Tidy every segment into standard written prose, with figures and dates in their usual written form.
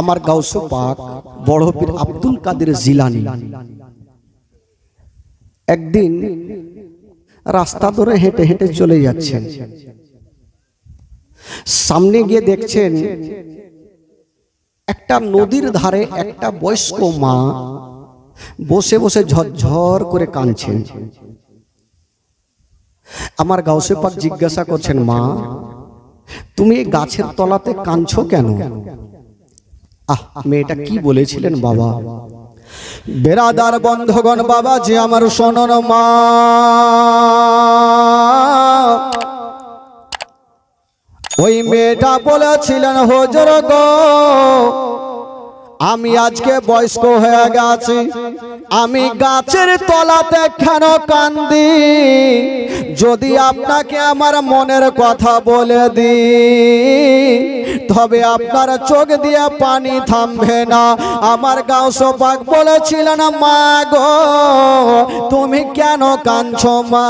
আমার গাউসে পাক বড় পীর আব্দুল কাদের জিলানী একদিন রাস্তা ধরে হেঁটে হেঁটে চলে যাচ্ছেন। সামনে গিয়ে দেখছেন একটা নদীর ধারে একটা বয়স্ক মা বসে বসে ঝরঝর করে কাঁদছেন। আমার গাউসে পাক জিজ্ঞাসা করছেন, মা তুমি এই গাছের তলাতে কাঁদছো কেন? মেয়েটা কি বলেছিলেন বাবা? বেরাদার বন্ধগণ, বাবা যে আমার শোনন মা, ওই মেয়েটা বলেছিলেন, হুজুর গো আমি আজকে বয়স্ক হয়ে গেছি, আমি গাছের তলাতে কেন কান্দি? যদি আপনাকে আমার মনের কথা বলে দিই তবে আপনার চোখ দিয়ে পানি থামবে না। আমার গাউসে পাক বলেছিলেন, মা গো তুমি কেন কাঁদছো মা?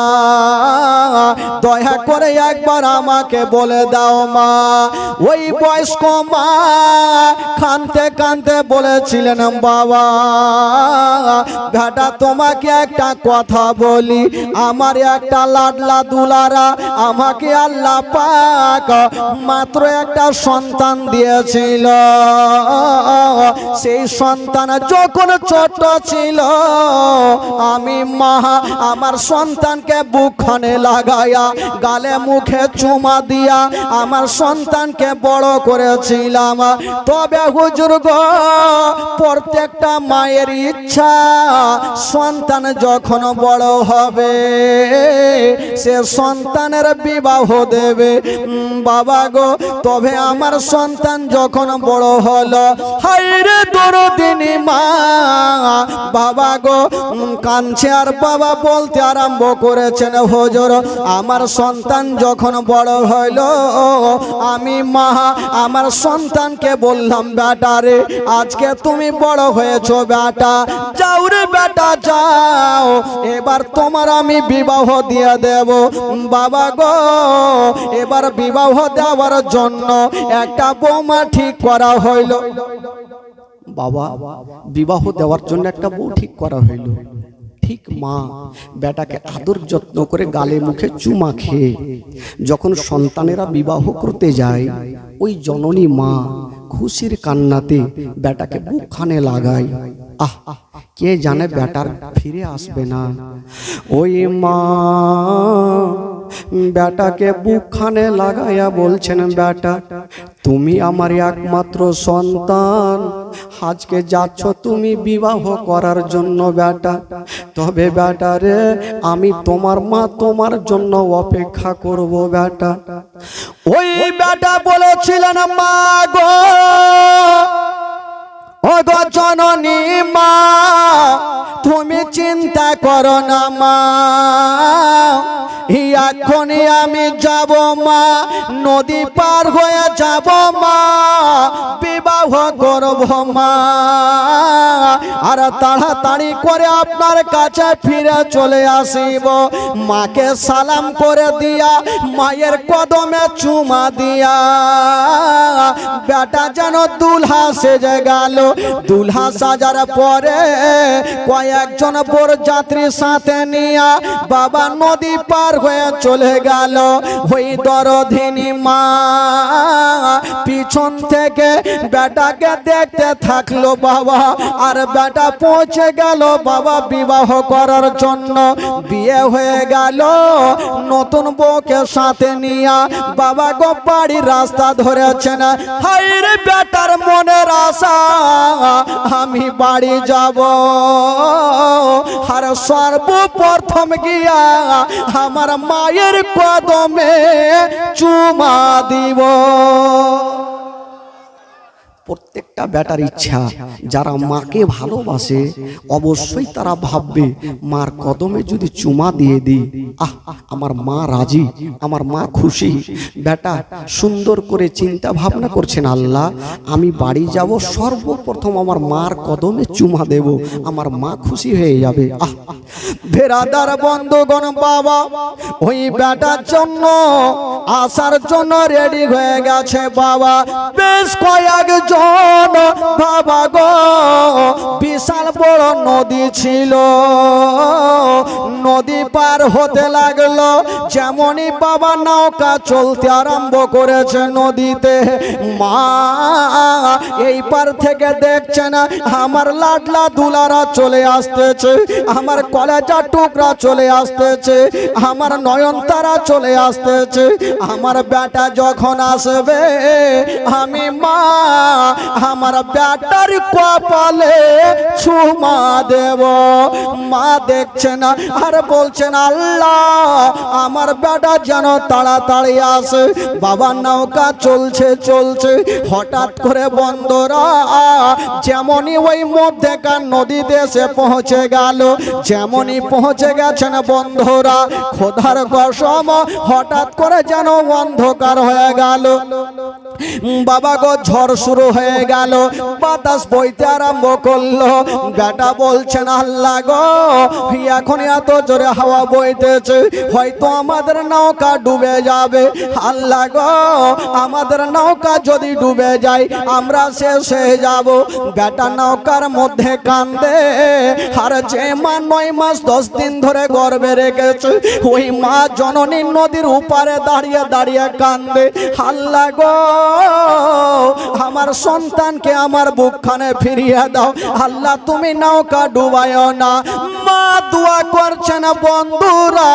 দয়া করে একবার আমাকে বলে দাও মা। ওই বয়স্ক মা কাঁদতে কাঁদতে বলেছিলেন, বাবা বেটা তোমাকে একটা কথা বলি, আমার একটা লাডলা দুলারা আমাকে আল্লাহ পাক মাত্র একটা সন্তান দিয়েছিল। সেই সন্তান যখন ছোট ছিল আমি মা আমার সন্তানকে বুকখানে লাগায়া গালে মুখে চুমা দিয়া আমার সন্তানকে বড় করেছিলাম। তবে হুজুর গো প্রত্যেকটা মায়ের ইচ্ছা সন্তান যখন বড় হবে সে সন্তানের বিবাহ দেবে। বাবা গো তবে আমার সন্তান যখন বড় হলো, হায়রে দরদিনী মা, বাবা গো কাঁদছে আর বাবা বলতে আরম্ভ করেছেন, হুজুর আমার সন্তান যখন বড় হইল আমি মা আমার সন্তানকে বললাম, বেটা রে আজকে তুমি বড় হয়েছো বেটা, যাও রে বেটা যাও, এবার তোমার আমি বিবাহ দিয়ে দেব। বাবা গো এবার বিবাহ দেওয়ার জন্য একটা বৌমা ঠিক করা হইল। বাবা বিবাহ দেওয়ার জন্য একটা বউ ঠিক করা হইল। ঠিক মা বেটাকে আদর যত্ন করে গালে মুখে চুমা খেয়ে যখন সন্তানেরা বিবাহ করতে যায়, ওই জননী মা খুশির কান্নাতে বেটাকে বুকখানে লাগায়। কে জানে বেটার ফিরে আসবে না। ওই মা বেটাকে বুকখানে লাগাইয়া বলছেন, বেটা তুমি আমার একমাত্র সন্তান, আজকে যাচ্ছ তুমি বিবাহ করার জন্য বেটা, তবে বেটা রে আমি তোমার মা তোমার জন্য অপেক্ষা করব বেটা। ওই বেটা বলেছিলেন, মা গো ও গো জননী মা তুমি চিন্তা করো না মা, এখনই আমি যাব মা, নদী পার হয়ে যাব মা, বিবাহ করব মা, আর তাড়াতাড়ি করে আপনার কাছে ফিরে চলে আসিব। মাকে সালাম করে দিয়া মায়ের কদমে চুমা দিয়া বেটা যেন দুলহা সেজে গেল। দুলহা সাজার পরে কয়েকজন বরযাত্রী সাথে নিয়া বাবা নদী পার হয়ে চলে গেল। ওই দরদিনী মা পিছন থেকে বেটাকে দেখতে থাকলো বাবা, আর বেটা পৌঁছে গেল বাবা বিবাহ করার জন্য। বিয়ে হয়ে গেল, নতুন বউকে সাথে নিয়া বাবা গো বাড়ির রাস্তা ধরেছেন। হায়রে বেটার মনের আশা আমি বাড়ি যাব, আর সর্বপ্রথম গিয়া আমার মায়ের কদমে চুমা দিব। প্রত্যেক একটা বেটার ইচ্ছা, যারা মাকে ভালোবাসে অবশ্যই তারা ভাববে মার কদমে যদি চুমা দিয়ে দিই, আমার মা রাজি, আমার মা খুশি। বেটা সুন্দর করে চিন্তা ভাবনা করছেন, আল্লাহ আমি বাড়ি যাব, সর্বপ্রথম আমার মার কদমে চুমা দেব, আমার মা খুশি হয়ে যাবে। বেরাদার বন্ধুগণ, বাবা ওই বেটার জন্য আসার জন্য রেডি হয়ে গেছে। বাবা বেশ কয়েকজন, বাবা গো বিশাল বড় নদী ছিল, নদী পার হতে লাগলো। যেমনই বাবা নৌকা চলতে আরম্ভ করেছে নদীতে, মা এই পার থেকে দেখছে না আমার লাডলা দুলারা চলে আসতেছে, আমার কলেজা টুকরা চলে আসতেছে, আমার নয়নতারা চলে আসতেছে। আমার বেটা যখন আসবে আমি মা আমার বেটার কপালে চুমা দেব। মা দেখছে না আর বলছেন, আল্লাহ আমার বেটা যেন তাড়াতাড়ি আসে। বাবার নৌকা চলছে চলছে, হঠাৎ করে বন্ধুরা যেমনই ওই মধ্যেকার নদীতে এসে পৌঁছে গেল, যেমনই পৌঁছে গেছেন বন্ধুরা, খোদার কসম হঠাৎ করে যেন অন্ধকার হয়ে গেল। বাবা গো ঝড় শুরু হয়ে গেল, বাতাস বইতে আরম্ভ করলো। বেটা বলছেন, আল্লাহ গো এখন এত জোরে হাওয়া বইতেছে, হয়তো আমাদের নৌকা ডুবে যাবে। আল্লাহ গো আমাদের নৌকা যদি ডুবে যায় আমরা শেষ হয়ে যাব। বেটা নৌকার মধ্যে কান্দে, আর যে মা 9 মাস 10 দিন ধরে গর্ভে রেখেছে ওই মা জননী নদীর উপারে দাঁড়িয়ে দাঁড়িয়ে কান্দে, আল্লাহ গো আমার সন্তানকে আমার বুকখানে ফিরিয়ে দাও, আল্লাহ তুমি নৌকা ডুবায়ও না। মা দোয়া করছেন বন্ধুরা,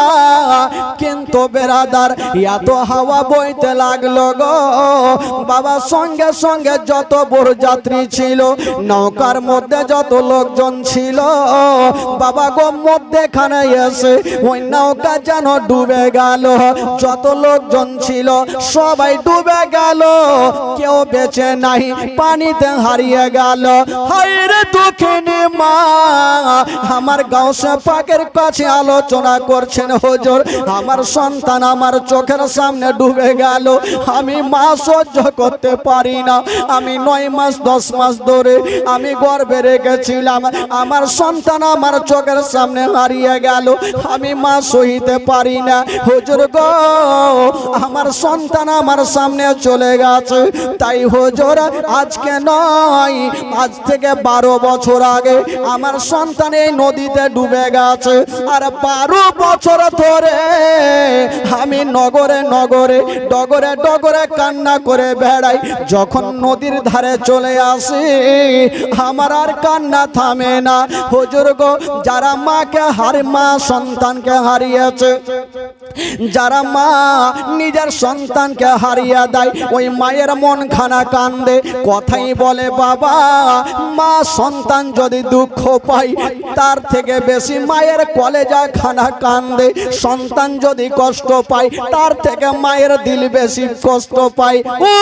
কিন্তু বেরাদার এত হাওয়া বইতে লাগলো গো। বাবা সঙ্গে সঙ্গে যত বড় যাত্রী ছিল, নৌকার মধ্যে যত লোকজন ছিল, বাবা গো মধ্যেখানে এসে ওই নৌকা যেন ডুবে গেল। যত লোকজন ছিল সবাই ডুবে গেল, কেউ বেঁচে নাই, পানিতে হারিয়ে গেল। হায়রে দুঃখিনী মা আমার গাউসে পাকের কাছে আলোচনা করছেন, হুজুর আমার সন্তান আমার চোখের সামনে ডুবে গেল, আমি মা সহ্য করতে পারি না। আমি 9 মাস 10 মাস ধরে আমি গর্ভে রেখেছিলাম, আমার সন্তান আমার চোখের সামনে হারিয়ে গেল, আমি মা সইতে পারি না। হুজুর গো আমার সন্তান আমার সামনে চলে গেছে, তাই হুজুর আজকে নয় আজ থেকে 12 বছর আগে আমার সন্তান এই নদীতে ডুবে গেছে। আর 12 বছর ধরে আমি নগরে নগরে ডগরে ডগরে কান্না করে বেড়াই, যখন নদীর ধারে চলে আসি আমার আর কান্না থামে না। হুজুর গো যারা মাকে মা সন্তানকে হারিয়েছে, যারা মা নিজের সন্তানকে হারিয়ে দেয় ওই মায়ের মন খানা কান্দে, কথাই বলে বাবা মা সন্তান যদি দুঃখ পায় তার থেকে বেশি মায়ের কলেজা খানা কান্দে, সন্তান যদি কষ্ট পায় তার থেকে মায়ের দিল বেশি কষ্ট পায়। ও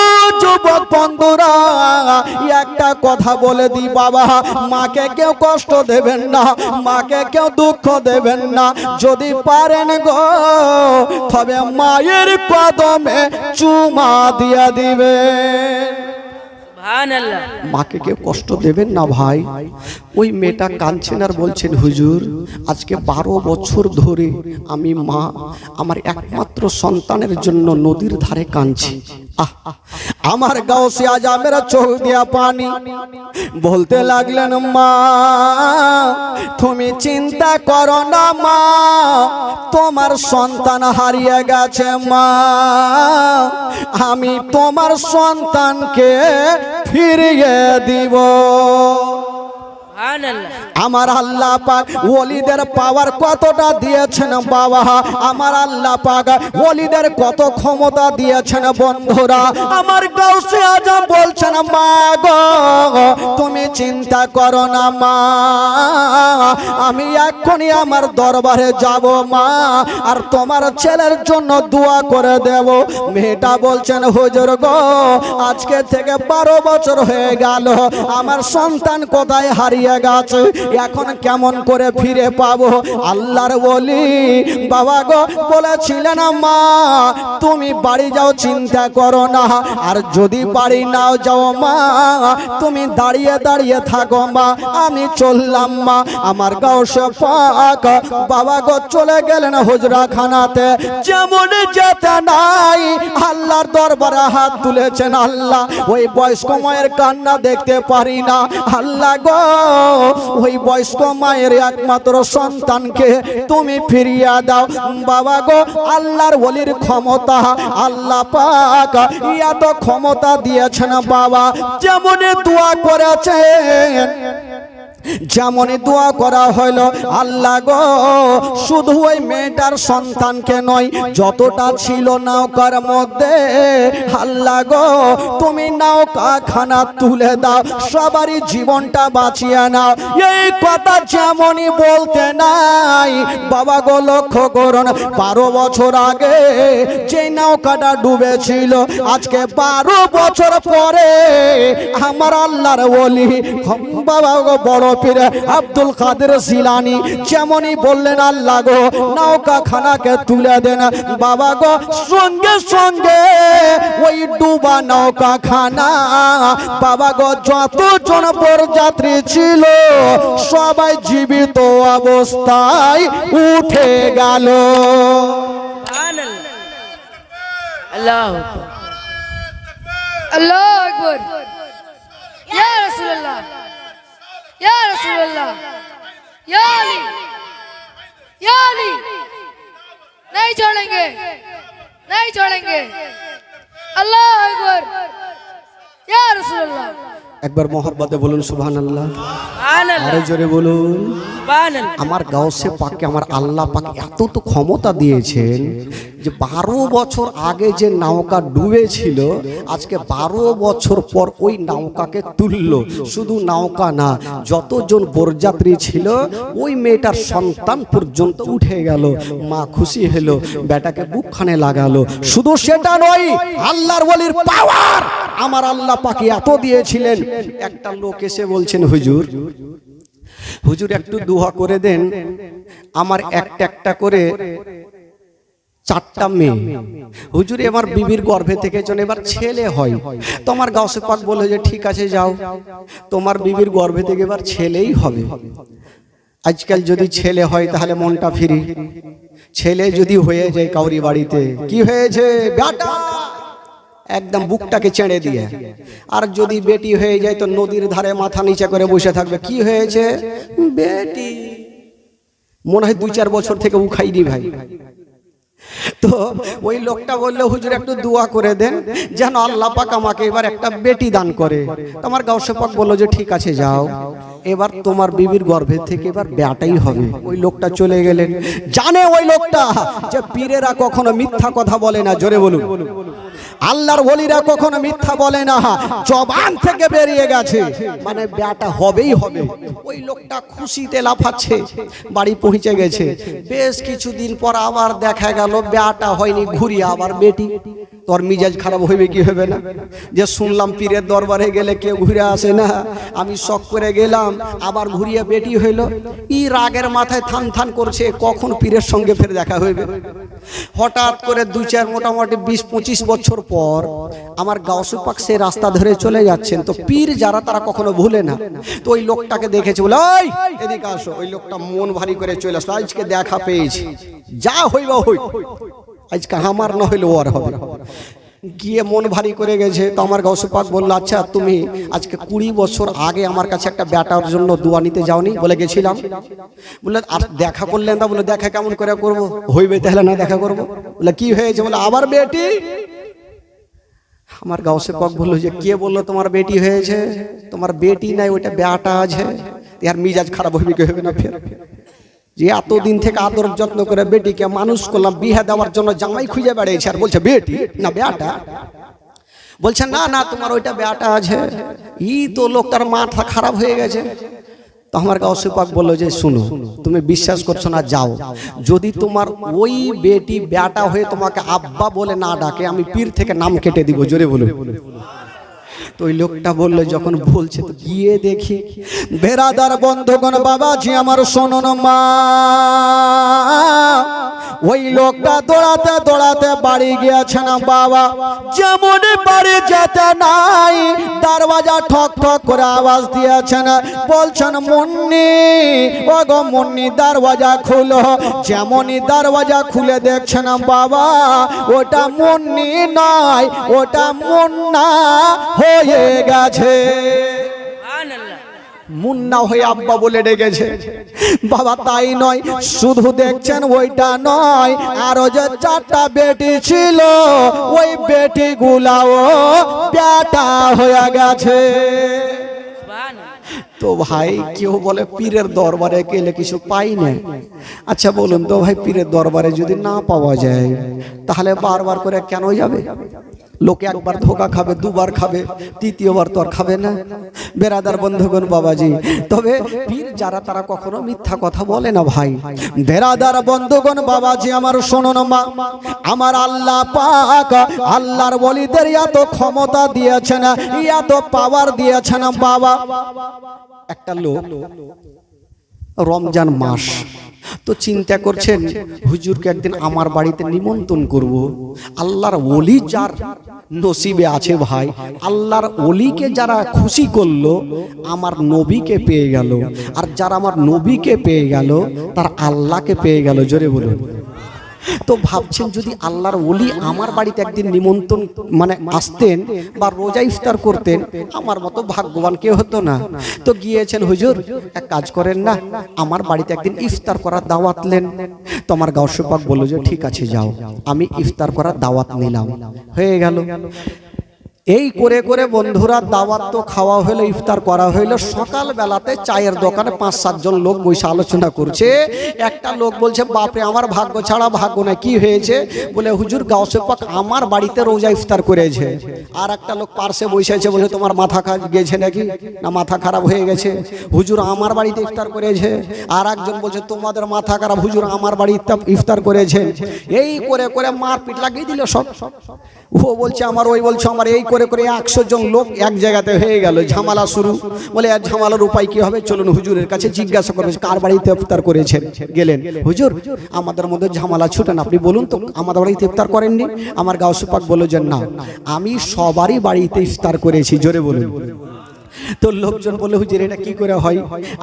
যুবক বন্ধুরা একটা কথা বলে দি বাবা, মাকে কেউ কষ্ট দেবেন না, মাকে কেউ দুঃখ দেবেন না, যদি পারেন গো তবে মায়ের কদমে চুমা দিয়া দিবেন। মাকে কেউ কষ্ট দেবেন না ভাই। ওই মেয়েটা কাঁদছেন আর বলছেন, হুজুর আজকে 12 বছর ধরে আমি মা আমার একমাত্র সন্তানের জন্য নদীর ধারে কাঁদছি। আমার গাউসে আজমের চোখ দিয়া পানি, বলতে লাগলেন মা তুমি চিন্তা করো না মা, তোমার সন্তান হারিয়ে গেছে মা, আমি তোমার সন্তানকে ফিরিয়ে দিব। আমার আল্লাহ পাক ওলিদের পাওয়ার কতটা দিয়েছেন বাবা, আমার আল্লাহ পাক ওলিদের কত ক্ষমতা দিয়েছেন বন্ধুরা। আমার গাউসে আজম বলছেন মা গো তুমি চিন্তা করো না মা, আমি এক্ষুনি আমার দরবারে যাব মা, আর তোমার ছেলের জন্য দোয়া করে দেব। মেয়েটা বলছেন হুজুর গো আজকে থেকে 12 বছর হয়ে গেল, আমার সন্তান কোথায় হারিয়ে গেছে, এখন কেমন করে ফিরে পাবো। আল্লাহর ওলি বাবা গো বলেছিলেন মা তুমি বাড়ি যাও চিন্তা করো না, আর যদি বাড়ি নাও যাও মা তুমি দাঁড়িয়ে দাঁড়িয়ে থাকো মা, আমি চললাম মা। আমার গাউসে পাক বাবা গো চলে গেলেন হুজরাখানাতে। যেমন যেতে নাই আল্লাহর দরবারে হাত তুলেছেন, আল্লাহ ওই বয়স্ক মায়ের কান্না দেখতে পারি না, আল্লাহ গো ওই বয়স্ক মায়ের একমাত্র সন্তানকে তুমি ফিরিয়ে দাও বাবা গো। আল্লাহর ওলির ক্ষমতা আল্লাহ পাক এত ক্ষমতা দিয়েছেন বাবা, যেমন দোয়া করেছেন যেমনই দোয়া করা হলো আল্লাহ গো শুধু ওই মেয়েটার সন্তানকে নয় যতটা ছিল নৌকার মধ্যে আল্লাহ গো তুমি নৌকা খানা তুলে দাও, সবারই জীবনটা বাঁচিয়ে নাও। এই কথা যেমনই বলতে নাই বাবা গো লক্ষ্য করুন 12 বছর আগে যে নৌকাটা ডুবেছিল আজকে 12 বছর পরে আমার আল্লাহর ওলি বাবা গো বড় পীর আব্দুল কাদের জিলানী যেমনই বললেন আল্লাহ গো নৌকা খানাকে তুলে দেন বাবা গো, সঙ্গে সঙ্গে ওই ডুবা নৌকা খানা বাবা গো যতজন বরযাত্রী ছিল সবাই জীবিত অবস্থায় উঠে গেল। আল্লাহু আকবার আল্লাহু আকবার ইয়া রাসূলুল্লাহ या रसूल अल्लाह या अली नहीं छोड़ेंगे नहीं छोड़ेंगे अल्लाह अकबर या रसूल अल्लाह। একবার মহব্বতে বলুন সুবহানাল্লাহ, আরো জোরে বলুন সুবহানাল্লাহ। আমার গাউসে পাকে আমার আল্লাহ পাক এত তো ক্ষমতা দিয়েছেন যে 12 বছর আগে যে নৌকা ডুবেছিল আজকে 12 বছর পর ওই নৌকাকে তুললো। শুধু নৌকা না যতজন বরযাত্রী ছিল ওই মেয়েটার সন্তান পর্যন্ত উঠে গেল। মা খুশি হলো, বেটাকে বুকখানে লাগালো। শুধু সেটা নয় আল্লাহর ওলির পাওয়ার আমার আল্লাহ পাকে এত দিয়েছিলেন। একটা লোক এসে বলছেন হুজুর হুজুর একটু দোয়া করে দেন, আমার একটা করে 4টা মেয়ে হুজুর আমার বিবির গর্ভে থেকে যেন এবার ছেলে হয়। তো আমার গাউসে পাক বলে যে ঠিক আছে যাও, তোমার বিবির গর্ভে থেকে এবার ছেলেই হবে। আজকাল যদি ছেলে হয় তাহলে মনটা ফ্রি, ছেলে যদি হয়ে যায় কাউরি বাড়িতে কি হয়েছে বেটা একদম বুকটাকে চেড়ে দিয়ে, আর যদি বেটি হয়ে যায় তো নদীর ধারে মাথা নিচে করে বসে থাকবে কি হয়েছে বেটি, মনে হয় 2-4 বছর থেকে উখাইনি ভাই। তো ওই লোকটা বললো হুজুর একটু দোয়া করে দেন যেন আল্লাহ পাক আমাকে এবার একটা বেটি দান করে। তোমার গাউসে পাক বললো যে ঠিক আছে যাও, এবার তোমার বিবির গর্ভে থেকে এবার বেটাই হবে। ওই লোকটা চলে গেলেন। জানে ওই লোকটা যে পীরেরা কখনো মিথ্যা কথা বলে না, জোরে বলুন আল্লাহর ওলিরা কখনো মিথ্যা বলে না, জবান থেকে বেরিয়ে গেছে মানে বেটা হবেই হবে। ওই লোকটা খুশিতে লাফাচ্ছে, বাড়ি পৌঁছে গেছে। বেশ কিছুদিন পর আবার দেখা গেল বেটা হয়নি, ঘুরিয়ে আবার বেটি। তোর মিজাজ খারাপ হইবে কি হবে না, যে শুনলাম পীরের দরবারে গেলে কেউ ঘুরে আসে না, আমি শখ করে গেলাম আবার ঘুরিয়ে বেটি হইল। ই রাগের মাথায় থান থান করছে কখন পীরের সঙ্গে ফের দেখা হইবে। হঠাৎ করে 2-4 মোটামুটি 20-25 বছর পর আমার গাউসে পাক সে রাস্তা ধরে চলে যাচ্ছেন। তো পীর যারা তারা কখনো ভুলে না। তো ওই লোকটাকে দেখেছে, বলে ওই এদিকে আসো। ওই লোকটা মন ভারী করে চলে আসলো, আজকে দেখা পেয়েছি, যা হইবা হই, আজকে আমার না হইলে ওর হবে। গিয়ে মন ভারী করে গেছে। তো আমার গাউসে পাক বললো আচ্ছা তুমি আজকে 20 বছর আগে আমার কাছে একটা বেটার জন্য দোয়া নিতে যাওনি? বলে গেছিলাম। বলে আর দেখা করলেন না? বলে দেখা কেমন করে করবো, হইবে তাহলে না দেখা করবো। বলে কি হয়েছে? বলে আবার বেটি। আমার গাউসে পাক বললো যে কে বললো তোমার বেটি হয়েছে? তোমার বেটি নাই, ওইটা বেটা আছে। यार मिजाज খারাপ হইবে কি হবে না ফের যে এতদিন থেকে আদর যত্ন করে বেটিকে মানুষ করলাম বিয়ে দেওয়ার জন্য জামাই খুঁজে বেড়াইছে আর বলছে বেটি না বেটা বলছে না না তোমার ওইটা বেটা আছে ই তো লোকটার মাথা খারাপ হয়ে গেছে তো আমার গাউসে পাক বলল যে শুনো তুমি বিশ্বাস করছো না যাও যদি তোমার ওই বেটি বেটা হয়ে তোমাকে আব্বা বলে না ডাকে আমি পীর থেকে নাম কেটে দিব জোরে বলুন তো ওই লোকটা বললো যখন বলছে তো গিয়ে দেখি বেরাদার বন্ধুগণ বাবাজি আমার শোনুন মা ওই লোকটা দৌড়াতে দৌড়াতে বাড়ি গিয়েছে না বাবা যেমন বাড়ি যেতে নাই দরওয়াজা ঠক ঠক করে আওয়াজ দিয়েছেন বলছেন মুন্নি ও গো মুন্নি দরওয়াজা খুলো যেমনই দরওয়াজা খুলে দেখছেন বাবা ওটা মুন্নি নয় ওটা মুন্না হয়ে গেছে মুন্না হয়ে আব্বা বলে ডেকেছে বাবা তাই নয় শুধু দেখছেন ওইটা নয় আরো যে 4টা বেটি ছিল ওই বেটি গুলাও বেটা হয়ে গেছে তো ভাই কেউ বলে পীরের দরবারে গেলে কিছু পাই না আচ্ছা বলুন তো ভাই পীরের দরবারে যদি না পাওয়া যায় তাহলে বারবার করে কেন যাবে লোকে একবার ধোকা খাবে দুবার খাবে তৃতীয়বার তো আর খাবে না বেরাদার বন্ধুগণ বাবাজি তবে পীর যারা তারা কখনো মিথ্যা কথা বলে না ভাই বেরাদার বন্ধুগণ বাবাজি আমার শুনুন মা আমার আল্লাহ পাক আল্লাহর ওলিদের এত ক্ষমতা দিয়েছেন এত পাওয়ার দিয়েছেন বাবা একটা লোক রমজান মাস তো চিন্তা করছেন হুজুরকে একদিন আমার বাড়িতে নিমন্ত্রণ করব আল্লাহর ওলি যার নসিবে আছে ভাই আল্লাহর ওলিকে যারা খুশি করলো আমার নবীকে পেয়ে গেল আর যারা আমার নবীকে পেয়ে গেল তার আল্লাহকে পেয়ে গেল জোরে বলুন তো ভাবছেন যদি আল্লাহর ওলি আমার বাড়িতে একদিন নিমন্ত্রণ মানে আসতেন বা রোজা ইফতার করতেন আমার মতো ভাগ্যবান কেউ হতো না তো গিয়েছেন হুজুর এক কাজ করেন না আমার বাড়িতে একদিন ইফতার করার দাওয়াত নেন তো আমার গাউসে পাক বলল যে ঠিক আছে যাও আমি ইফতার করার দাওয়াত নিলাম হয়ে গেল এই করে করে বন্ধুরা দাওয়াত তো খাওয়া হলো ইফতার করা হইলো সকাল বেলাতে চায়ের দোকানে 5-7 জন লোক বসে আলোচনা করছে একটা লোক বলছে বাপরে আমার ভাগ্য ছাড়া ভাগ্য না কি হয়েছে বলে হুজুর গাউসে পাক আমার বাড়িতে রোজা ইফতার করেছে আর একটা লোক পাশে বসে আছে বলে তোমার মাথা গেছে নাকি না মাথা খারাপ হয়ে গেছে হুজুর আমার বাড়িতে ইফতার করেছে আর একজন বলছে তোমাদের মাথা খারাপ হুজুর আমার বাড়িতে ইফতার করেছে এই করে করে মারপিট লাগিয়ে দিল সব ও বলছে আমার ওই বলছে আমার এই করে করে 100 জন লোক এক জায়গাতে হয়ে গেল ঝামেলা শুরু বলে আর ঝামেলার উপায় কি হবে চলুন হুজুরের কাছে জিজ্ঞাসা করবে কার বাড়িতে ইফতার করেছেন গেলেন হুজুর আমাদের মধ্যে ঝামেলা ছুটেন আপনি বলুন তো আমাদের বাড়িতে ইফতার করেননি আমার গাউসে পাক বলল যে না আমি সবারই বাড়িতে ইফতার করেছি জোরে বলুন তো লোকজন বলে হুজুর এটা কি করে হয়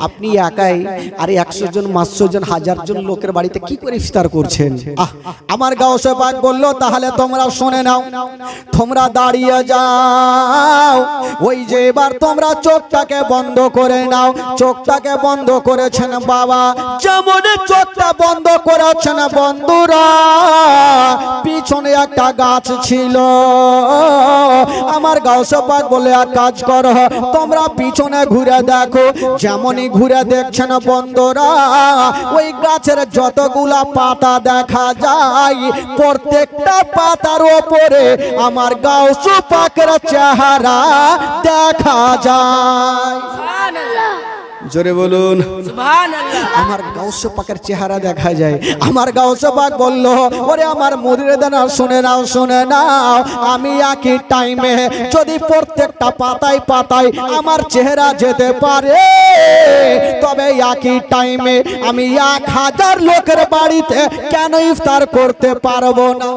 আপনি একাই আর 100 জন 500 জন 1000 জন লোকের বাড়িতে কি করে ইফতার করছেন আমার গাউসে পাক বলল তাহলে তোমরা শুনে নাও তোমরা দাঁড়িয়ে যাও ওই যে এবার তোমরা চোখটাকে বন্ধ করে নাও চোখটাকে বন্ধ করেছেন বাবা যেমন চোখটা বন্ধ করেছেন বন্ধুরা পিছনে একটা গাছ ছিল আমার গাউসে পাক বলে এক কাজ করো তোমরা পিছনে ঘুরে দেখো যেমনই ঘুরে দেখছেন বন্ধুরা ওই গাছের যতগুলা পাতা দেখা যায় প্রত্যেকটা পাতার উপরে আমার গাউসে পাকের চেহারা দেখা যায় সুবহানাল্লাহ জোরে বলুন সুবহানাল্লাহ আমার গাউসে পাকের চেহারা দেখা যায় আমার গাউসে পাক বলল ওরে আমার মুরিদানা শুনে নাও আমি একই টাইমে যদি প্রত্যেকটা পাতায় পাতায় আমার চেহারা যেতে পারে তবে একই টাইমে আমি 1000 লোকের বাড়িতে কেন ইফতার করতে পারবো না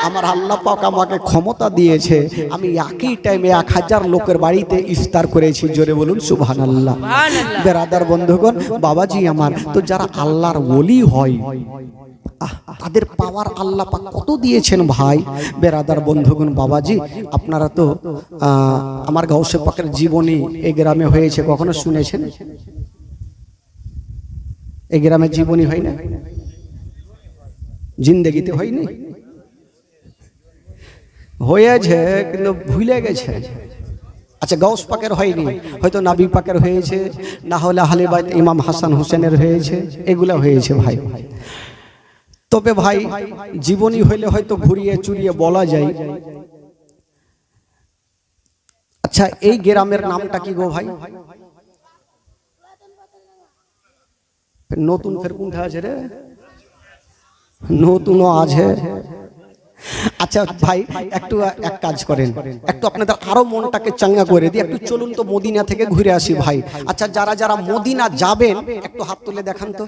আমার আল্লাহ পাক আমাকে ক্ষমতা দিয়েছে আমি একই টাইমে 1000 লোকের বাড়িতে ইফতার করেছি জোরে বলুন সুবহানাল্লাহ বেরাদার বন্ধুগণ বাবাজি আমার তো যারা আল্লাহর ওলি হয় তাদের পাওয়ার আল্লাহ পাক কত দিয়েছেন ভাই বেরাদার বন্ধুগণ বাবাজি আপনারা তো আমার গাউসে পাকের জীবনী এই গ্রামে হয়েছে কখনো শুনেছেন এই গ্রামে জীবনী হয় না জিন্দেগিতে হয়নি হয়েছে কিন্তু ভুলে গেছে আচ্ছা গাউস পাকের হয়নি, হয়তো নাবি পাকের হয়েছে, না হলে আহলে বাইত ইমাম হাসান হোসেনের হয়েছে, এগুলা হয়েছে ভাই। তবে ভাই জীবনী হইলে হয়তো ঘুরিয়ে চুরিয়ে বলা যায়। আচ্ছা এই গ্রামের নামটা কি গো ভাই? নতুন ফের কোনটা আছে রে? নতুনও আছে। আচ্ছা ভাই একটু এক কাজ করেন, একটু আপনাদের আরো মনটাকে চাঙ্গা করে দিয়ে একটু চলুন তো মদিনা থেকে ঘুরে আসি ভাই। আচ্ছা যারা যারা মদিনা যাবেন একটু হাত তুলে দেখান তো।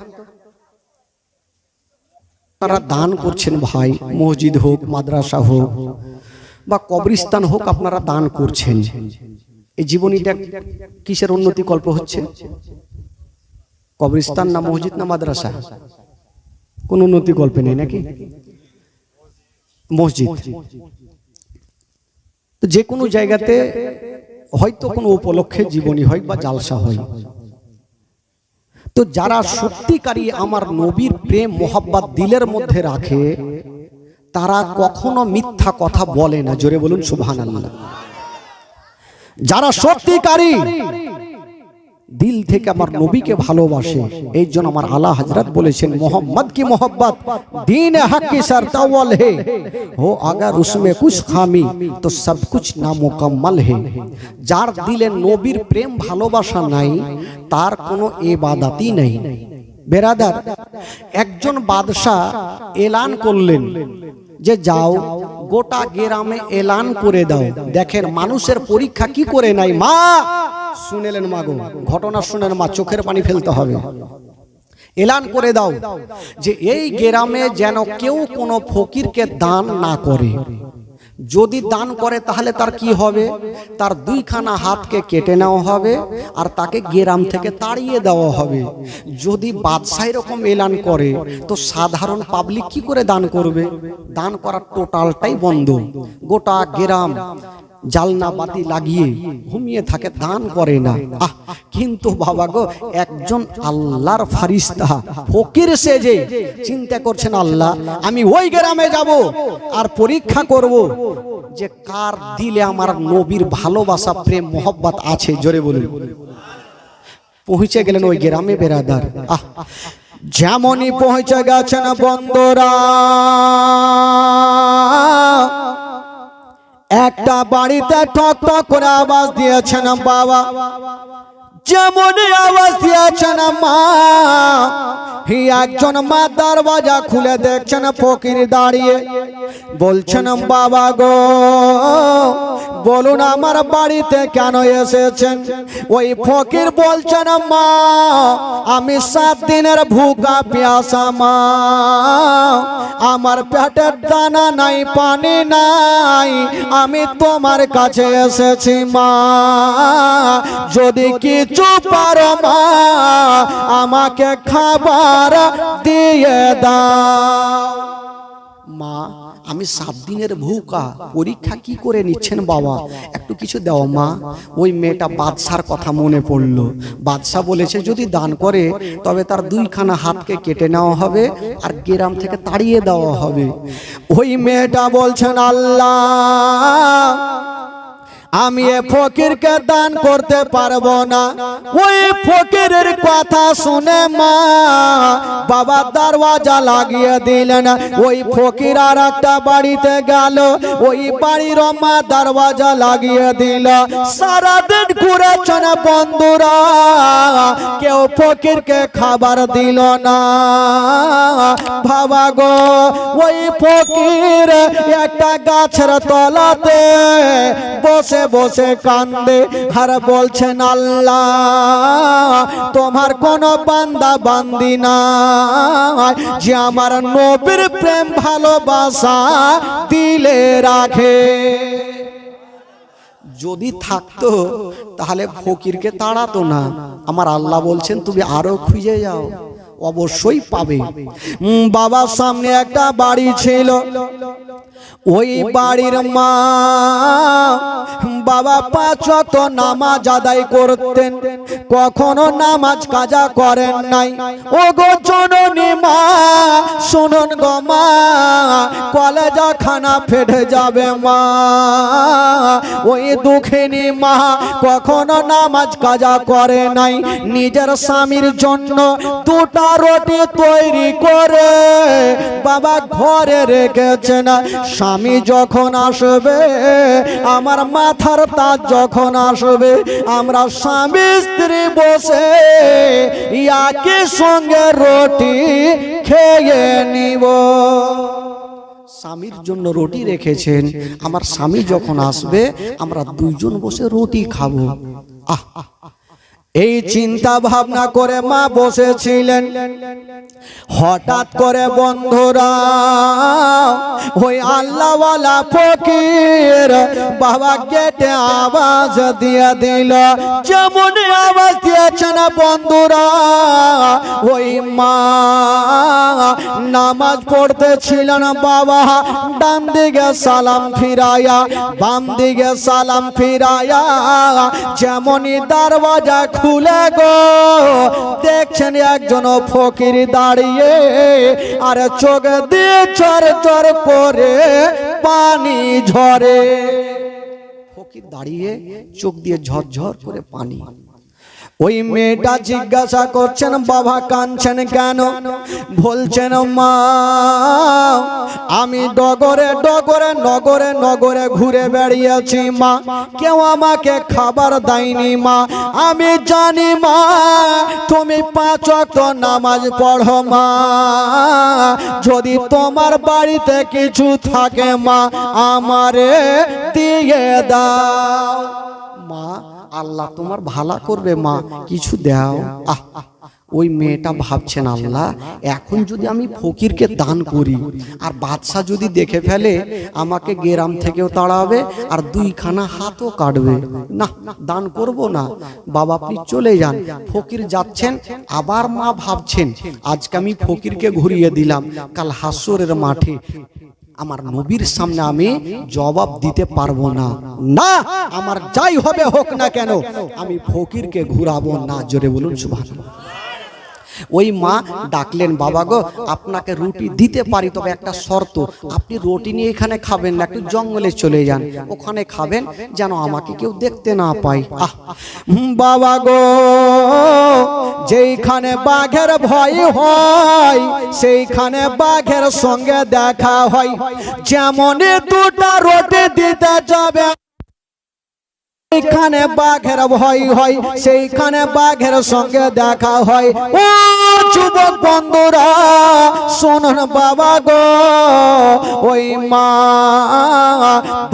তারা দান করছেন ভাই, মসজিদ হোক, মাদ্রাসা হোক বা কবরস্থান হোক, আপনারা দান করছেন। এই জীবনীটা কিসের উন্নতি কল্প হচ্ছে? কবরস্থান না মসজিদ না মাদ্রাসা? কোন উন্নতি গল্পে নেই নাকি? মসজিদ। তো যে কোনো জায়গাতে হয়তো কোনো উপলক্ষে জীবনী হয় বা জালসা হয়। তো যারা সত্যিকারী আমার নবীর প্রেম মোহাব্বত দিলের মধ্যে রাখে, তারা কখনো মিথ্যা কথা বলে না। জোরে বলুন সুবহানাল্লাহ। যারা সত্যিকারী দিল থেকে আমার নবীকে ভালোবাসে, এই জন্য আমার আলা হযরত বলেছেন मोहम्मद की मोहब्बत दीन हक की सरतावल है हो अगर उसमें कुछ खामी तो सब कुछ नामुकम्मल है। যার দিলে নবীর প্রেম ভালোবাসা নাই তার কোনো ইবাদতই নাই। বেরাদার, একজন বাদশা এলান করলেন যে যাও গোটা গ্রামে এলান করে দাও। দেখেন মানুষের পরীক্ষা কি করে নাই। মা শুনেলেন, মা গো ঘটনা শুনেন মা, চোখের পানি ফেলতে হবে। এলান করে দাও যে এই গ্রামে যেন কেউ কোনো ফকিরকে দান না করে। যদি দান করে তাহলে তার কি হবে? তার দুইখানা হাতকে কেটে নেওয়া হবে আর তাকে গ্রাম থেকে তাড়িয়ে দেওয়া হবে। যদি বাদশাহ এরকম এলান করে তো সাধারণ পাবলিক কি করে দান করবে? দান করার টোটালটাই বন্ধ। গোটা গ্রাম জালনা বাতি লাগিয়ে ঘুমিয়ে থাকে, দান করে না। কিন্তু বাবা গো একজন আল্লাহর ফারিস্তা ফকির সেজে চিন্তা করছেন, আল্লাহ আমি ওই গ্রামে যাব আর পরীক্ষা করব যে কার দিলে আমার নবীর ভালোবাসা প্রেম মোহব্বত আছে। জোরে বলুন। পৌঁছে গেলেন ওই গ্রামে। বেরাদার, যেমনই পৌঁছে গেছেন বন্ধুরা, একটা বাড়িতে ঠক ঠক করে আওয়াজ দিয়েছেন বাবা। যেমন আওয়াজ দিয়েছেন মা, একজন মা দরওয়াজা খুলে দেখছেন ফকির দাঁড়িয়ে। বলছেন বাবা গো বলুন আমার বাড়িতে কেন এসেছেন? ওই ফকির বলছেন মা আমি 7 দিনের ভুকা পিয়াসা মা, আমার পেটের দানা নাই পানি নাই, আমি তোমার কাছে এসেছি মা, যদি কিছু পারো মা আমাকে খাবার দিয়ে দাও। মা আমি 7 দিনের ভুকা, পরীক্ষা কি করে নিচ্ছেন বাবা, একটু কিছু দাও মা। ওই মেয়েটা বাদশার কথা মনে পড়লো। বাদশা বলেছে যদি দান করে তবে তার 2খানা হাতকে কেটে নেওয়া হবে আর গ্রাম থেকে তাড়িয়ে দেওয়া হবে। ওই মেয়েটা বলছেন আল্লাহ আমি এ ফকিরকে দান করতে পারবো না। ওই ফকিরের কথা শুনে মা বাবা দরওয়াজা লাগিয়ে দিলেন। ওই ফকির আর একটা বাড়িতে গেল, ওই বাড়ির মা দরওয়াজা লাগিয়ে দিল। সারাদিন ঘুরেছেন বন্ধুরা, কেউ ফকিরকে খাবার দিল না। বাবা গো ওই ফকির একটা গাছের তলাতে বসে বসে কান্দে আর বলছেন আল্লাহ তোমার কোন বান্দা বান্দি নাই যে আমার নবীর প্রেম ভালোবাসা দিলে রাখে। যদি থাকতো তাহলে ফকিরকে তাড়াতো না। আমার আল্লাহ বলছেন তুমি আরো খুঁজে যাও, অবশ্যই পাবে। বাবার সামনে একটা বাড়ি ছিল, ওই বাড়ির মা বাবা 5 ওয়াক্ত নামাজ আদায় করতেন, কখনো নামাজ কাজা করেন নাই। ও গো জননী মা শুনুন গো মা, কলেজা খানা ফেটে যাবে মা। ওই দুঃখিনী মা কখনো নামাজ কাজা করে নাই, নিজের স্বামীর জন্য 2টা রুটি তৈরি করে বাবা ঘরে রেখেছেন। স্বামী যখন আসবে, আমার মাথার তাজ যখন আসবে, আমরা স্বামী স্ত্রী বসে একই সঙ্গে রুটি খেয়ে নিব। স্বামীর জন্য রুটি রেখেছেন, আমার স্বামী যখন আসবে আমরা 2 জন বসে রুটি খাবো। আহ, এই চিন্তা ভাবনা করে মা বসেছিলেন। হঠাৎ করে বন্ধুরা ওই আল্লাহওয়ালা ফকির বাবা গেটে আওয়াজ দিয়ে দিল। যেমন আওয়াজ দিয়েছেন বন্ধুরা, ওই মা নামাজ পড়তেছিলেন বাবা, ডান দিকে সালাম ফিরায়া বাম দিকে সালাম ফিরায়া যেমনই দরওয়াজা খুলে গো, দেখছেন একজন ফকির দাঁড়িয়ে আর চোখ দিয়ে চর চর করে পানি ঝরে। ফকির দাঁড়িয়ে চোখ দিয়ে ঝরঝর করে পানি। ওই মেয়েটা জিজ্ঞাসা করছেন, বাবা কাঁদছেন কেন? বলছেন মা আমি ডগরে ডগরে নগরে নগরে ঘুরে বেড়িয়েছি মা, কেউ আমাকে খাবার দেয়নি মা। আমি জানি মা তুমি 5 ওয়াক্ত নামাজ পড়ো মা, যদি তোমার বাড়িতে কিছু থাকে মা আমারে দিয়ে দাও। মা আল্লাহ তোমার ভালো করবে মা, কিছু দাও। ওই মেয়েটা ভাবছেন, আল্লাহ এখন যদি আমি ফকিরকে দান করি আর বাদশা যদি দেখে ফেলে আমাকে গ্রাম থেকেও তাড়াবে আর 2খানা হাতও কাটবে, না দান করব না। বাবা আপনি চলে যান। ফকির যাচ্ছেন, আবার মা ভাবছেন আজকে আমি ফকিরকে ঘুরিয়ে দিলাম, কাল হাসরের মাঠে আমার নবীর সামনে আমি জবাব দিতে পারবো না। না আমার যাই হবে হোক না কেন আমি ফকিরকে ঘুরাবো না। জোরে বলুন সুবহানাল্লাহ। ওই মা ডাকলেন, বাবা গো আপনাকে রুটি দিতে পারি, তবে একটা শর্ত, আপনি রুটি নিয়ে এখানে খাবেন না, একটু জঙ্গলে চলে যান, ওখানে খাবেন যেন আমাকে কেউ দেখতে না পায়। বাবা গো যেইখানে বাঘের ভয় হয় সেইখানে বাঘের সঙ্গে দেখা হয়। যেমন 2টা রুটি দিতে যাবে সেইখানে বাঘের ভয় হয়, সেইখানে বাঘের সঙ্গে দেখা হয়। ও যুবক বন্ধুরা শুনুন বাবা গো, ওই মা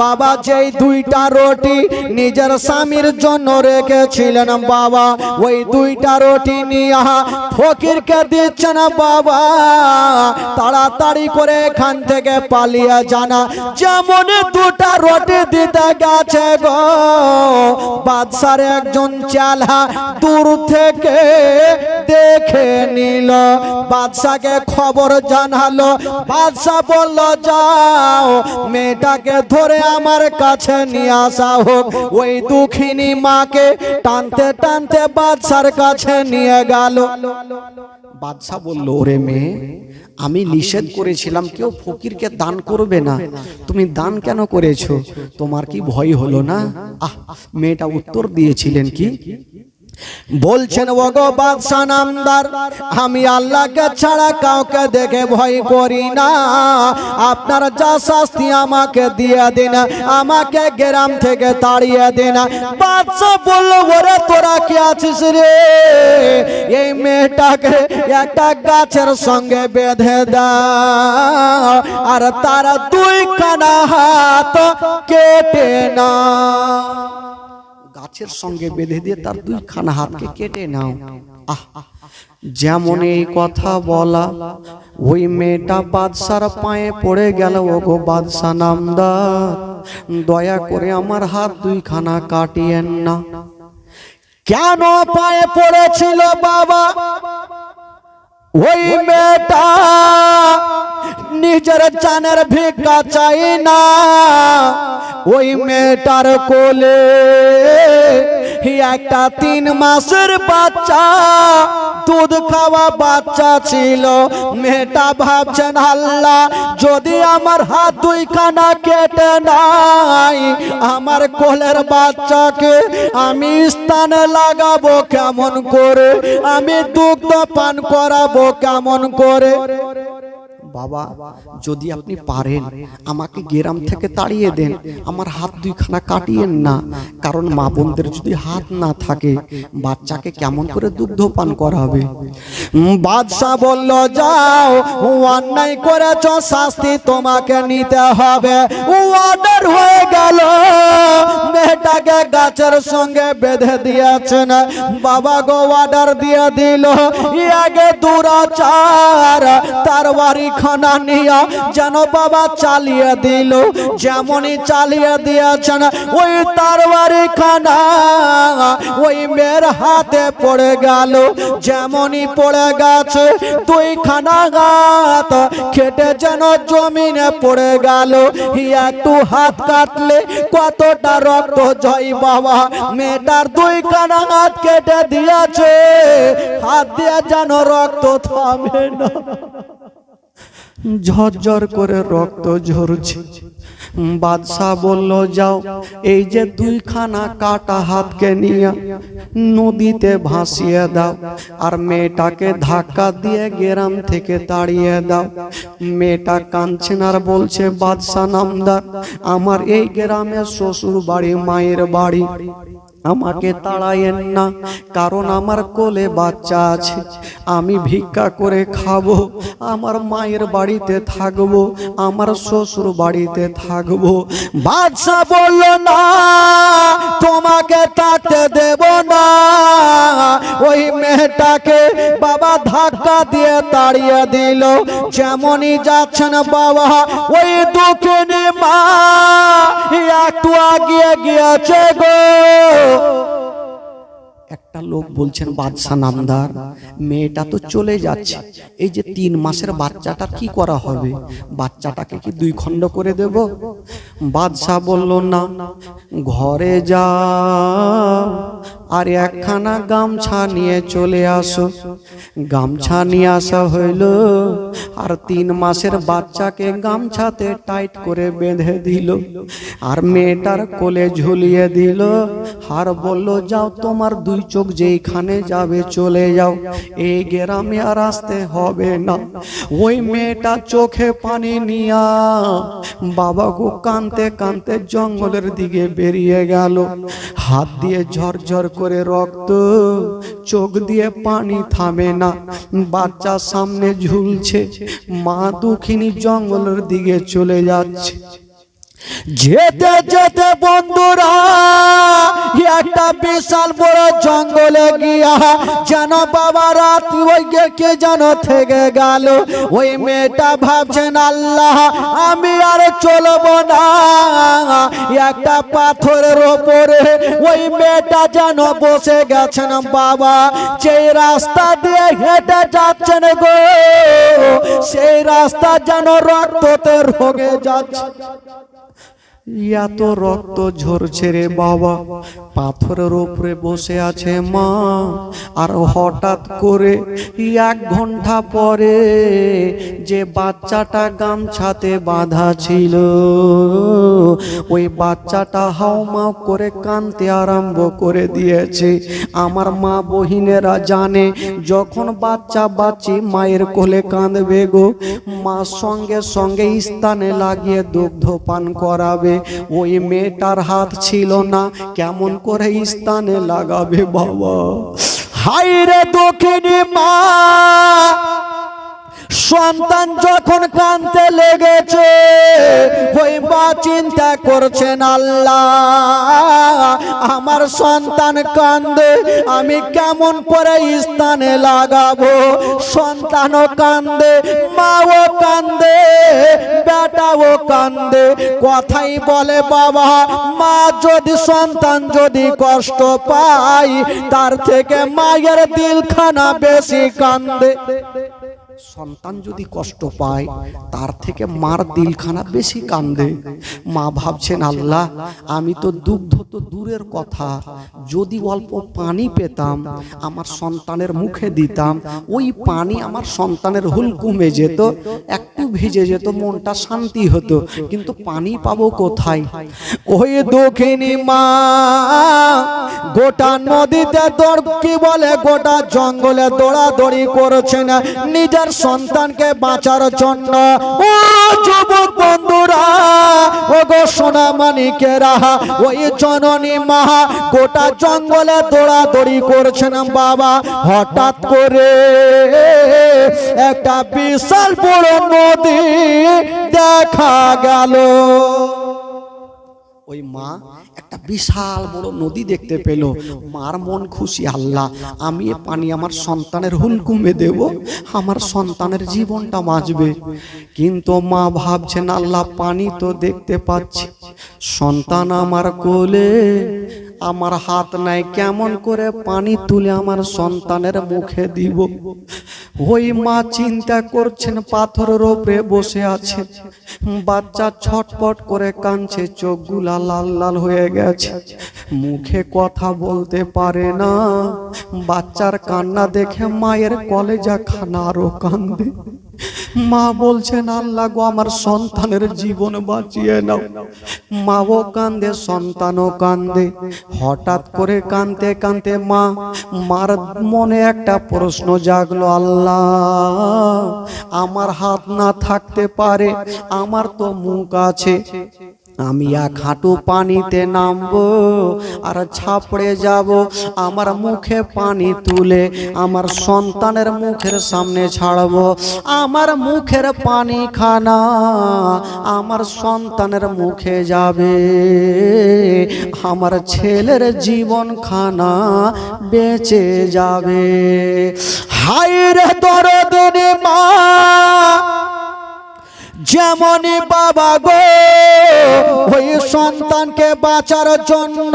বাবা যেই 2টা রুটি নিজের স্বামীর জন্য রেখেছিলেন বাবা, ওই 2টা রুটি নিয়ে ফকিরকে দিচ্ছেন বাবা। তাড়াতাড়ি করে এখান থেকে পালিয়ে জানা। যেমন 2টা রুটি দিতে গেছে গো, বাদশার একজন চালা দূর থেকে দেখে নিল, বাদশাকে খবর জানালো। বাদশা বলল যাও মেয়েটাকে ধরে আমার কাছে নিয়ে আসা হোক। ওই দুঃখিনী মাকে টানতে টানতে বাদশার কাছে নিয়ে গেল। বাদশা বলল, ওরে মেয়ে আমি নিষেধ করেছিলাম কেউ ফকিরকে দান করবে না, তুমি দান কেন করেছো? তোমার কি ভয় হলো না? মেয়েটা উত্তর দিয়েছিলেন কি বলছেন, ওগো বাদশা নামদার, আমি আল্লাহকে ছাড়া কাউকে দেখে ভয় করি না। আপনার যা শাস্তি আমাকে দিয়ে দিন, আমাকে গ্রাম থেকে তাড়িয়ে দিন। বাদশা বলল, ওরে তোরা কি আছিস রে? এই মেয়েটাকে একটা গাছের সঙ্গে বেঁধে দাও আর তার 2খানা হাত কেটে না। গাছের সঙ্গে বেঁধে দিয়ে তার 2খানা হাতকে কেটে নাও। যেমন এই কথা বলা, ওই মেয়েটা বাদশার পায়ে পড়ে গেল, ওগো বাদশা নামদার দয়া করে আমার হাত 2খানা কাটিয়েন না। কেন পায়ে পড়েছিল বাবা? ওই মেয়েটা নিজের জানের ভিক্ষা চাই না, ওই মেয়েটার কোলে একটা 3 মাসের বাচ্চা, দুধ খাওয়া বাচ্চা ছিল। মেয়েটা ভাবছেন আল্লাহ যদি আমার হাত 2খানা কেটে নাই, আমার কোলের বাচ্চাকে আমি স্থানে লাগাবো কেমন করে, আমি দুগ্ধ পান করাবো কেমন করে। বাবা যদি আপনি পারেন আমাকে গ্রাম থেকে তাড়িয়ে দেন, আমার হাত 2খানা কাটিয়েন না, কারণ মা বোনদের যদি হাত না থাকে বাচ্চাকে কেমন করে দুগ্ধ পান করাবে। বাদশা বলল যাও, অন্যায় করেছ, শাস্তি তোমাকে নিতে হবে। অর্ডার হয়ে গেল, মেয়েটাকে গাছের সঙ্গে বেঁধে দিয়েছেন। বাবা গো অর্ডার দিয়ে দিল, আগে দুরাচার তার বাড়ি খানা নিয়া যেন বাবা চালিয়ে দিল। যেমনই চালিয়ে দিয়েছেন ওই তরবারি খানা ওই মেয়ের হাতে পড়ে গেল। যেমনই পড়ে গেছে 2খানা হাত কেটে যেন জমিনে পড়ে গেল। একটু হাত কাটলে কতটা রক্ত জয় বাবা, মেয়েটার 2খানা হাত কেটে দিয়েছে, হাত দিয়ে যেন রক্ত থামে না, ঝরঝর করে রক্ত ঝরছে। বাদশা বলল যাও, এই যে 2খানা কাটা হাতকে নিয়ে নদীতে ভাসিয়ে দাও, আর মেয়েটাকে ধাক্কা দিয়ে গ্রাম থেকে তাড়িয়ে দাও। মেয়েটা কাঁদছেন আর বলছে বাদশা নামদার, আমার এই গ্রামে শ্বশুর বাড়ি, মায়ের বাড়ি, আমাকে তাড়ায়েন না, কারণ আমার কোলে বাচ্চা আছে, আমি ভিক্ষা করে খাবো, আমার মায়ের বাড়িতে থাকবো, আমার শ্বশুর বাড়িতে থাকবো। বাদশা বলল না, তোমাকে তাতে দেব না। ওই মেয়েটাকে বাবা ধাক্কা দিয়ে তাড়িয়ে দিল। যেমনই যাচ্ছেন বাবা ওই দুঃখিনী মা একটু আগিয়ে গিয়েছে গো। একটা লোক বলছেন বাদশা নামদার, মেয়েটা তো চলে যাচ্ছে, এই যে 3 মাসের বাচ্চাটা কি করা হবে, বাচ্চাটাকে কি 2 খণ্ড করে দেব? বাদশা বলল না, ঘরে যাও আর 1খানা গামছা নিয়ে চলে আসো। গামছা নিয়ে আসা হইল, আর 3 মাসের বাচ্চাকে গামছাতে টাইট করে বেঁধে দিল, আর মেয়েটার কোলে ঝুলিয়ে দিল, আর বলল যাও তোমার 2 চোখ যেখানে যাবে চলে যাও, এই গ্রামে আর আসতে হবে না। ওই মেয়েটা চোখে পানি নিয়া বাবা গো কাঁদতে কাঁদতে জঙ্গলের দিকে বেরিয়ে গেল। হাত দিয়ে ঝরঝর করে রক্ত, চোখ দিয়ে পানি থামে না, বাচ্চা সামনে ঝুলছে, মা দুঃখিনী জঙ্গলের দিকে চলে যাচ্ছে। যেতে যেতে বন্ধুরা একটা বিশাল বড় জঙ্গলে গিয়া যেন বাবা রাত ওই কে যেন থেকে গেল। ওই মেয়েটা ভাবছেন আল্লাহ আমি আর চলবো না। একটা পাথরের ওপরে ওই মেয়েটা যেন বসে গেছেন বাবা। যেই রাস্তা দিয়ে হেঁটে যাচ্ছেন গো, সেই রাস্তা যেন রক্ততে রোগে যাচ্ছে। এত রক্ত ঝরছে রে বাবা। পাথরের উপরে বসে আছে মা, আর হঠাৎ করে 1 ঘন্টা পরে যে বাচ্চাটা গামছাতে বাঁধা ছিল, ওই বাচ্চাটা হাউমাউ করে কাঁদতে আরম্ভ করে দিয়েছে। আমার মা বহিনেরা জানে যখন বাচ্চা বাচ্চি মায়ের কোলে কাঁদবে গো, মা সঙ্গে সঙ্গে স্থানে লাগিয়ে দুগ্ধ পান করাবে। ওই মেয়েটার হাত ছিল না, কেমন করে স্থানে লাগাবে বাবা? হায় রে দক্ষিণী মা, সন্তান যখন কাঁদতে লেগেছে ওই মা চিন্তা করছেন আল্লাহ আমার সন্তান কাঁদে, আমি কেমন করে স্থানে লাগাবো? সন্তানও কাঁদে, মাও কাঁদে, বেটাও কাঁদে। কথাই বলে বাবা, মা যদি সন্তান যদি কষ্ট পায় তার থেকে মায়ের দিলখানা বেশি কাঁদে। সন্তান যদি কষ্ট পায় তার থেকে মার দিলখানা বেশি কান্দে। মা ভাবছেন আল্লাহ আমি তো দুগ্ধ তো দূরের কথা, যদি অল্প পানি পেতাম আমার সন্তানের মুখে দিতাম, ওই পানি আমার সন্তানের হুলকুমে যেত, একটু ভিজে যেত, মনটা শান্তি হতো, কিন্তু পানি পাবো কোথায়? ওই দুঃখিনী মা গোটা নদীতে দৌড় কি বলে গোটা জঙ্গলে দৌড়াদৌড়ি করছে না নিজের সন্তানকে বাঁচার জন্য। ও যুবক বন্ধুরা, ও গো সোনা মানিকেরা, ওই জননী মা গোটা জঙ্গলে দৌড়াদৌড়ি করছেন বাবা। হঠাৎ করে একটা বিশাল বড় নদী দেখা গেল। ওই মা একটা বিশাল বড় নদী দেখতে পেল। মার মন খুশি, আল্লাহ আমি এ পানি আমার সন্তানের হুলকুমে দেব, আমার সন্তানের জীবনটা বাঁচবে। কিন্তু মা ভাবছেন আল্লাহ পানি তো দেখতে পাচ্ছি, সন্তান আমার কোলে, আমার হাত নাই, কেমন করে পানি তুলে আমার সন্তানের মুখে দিব? ওই মা চিন্তা করছেন, পাথরের উপরে বসে আছে, বাচ্চা ছটপট করে কাঁদছে, চোখগুলা লাল লাল হয়ে গেছে, মুখে কথা বলতে পারে না। বাচ্চার কান্না দেখে মায়ের কলেজা খানা আরো কান্দে। মা বলছেন আল্লাহ গো আমার সন্তানের জীবন বাঁচিয়ে নাও। মাও কান্দে, সন্তানও কান্দে। হঠাৎ করে কাঁদতে কাঁদতে মার মনে একটা প্রশ্ন জাগলো, আল্লাহ আমার হাত না থাকতে পারে, আমার তো মুখ আছে, আমি এক হাঁটু পানিতে নামবো আর ছাপড়ে যাব, আমার মুখে পানি তুলে আমার সন্তানের মুখের সামনে ছাড়বো, আমার মুখের পানি খানা আমার সন্তানের মুখে যাবে, আমার ছেলের জীবন খানা বেঁচে যাবে। হায় রে দরদিনী মা, যেমনই বাবা গো ওই সন্তানকে বাঁচার জন্য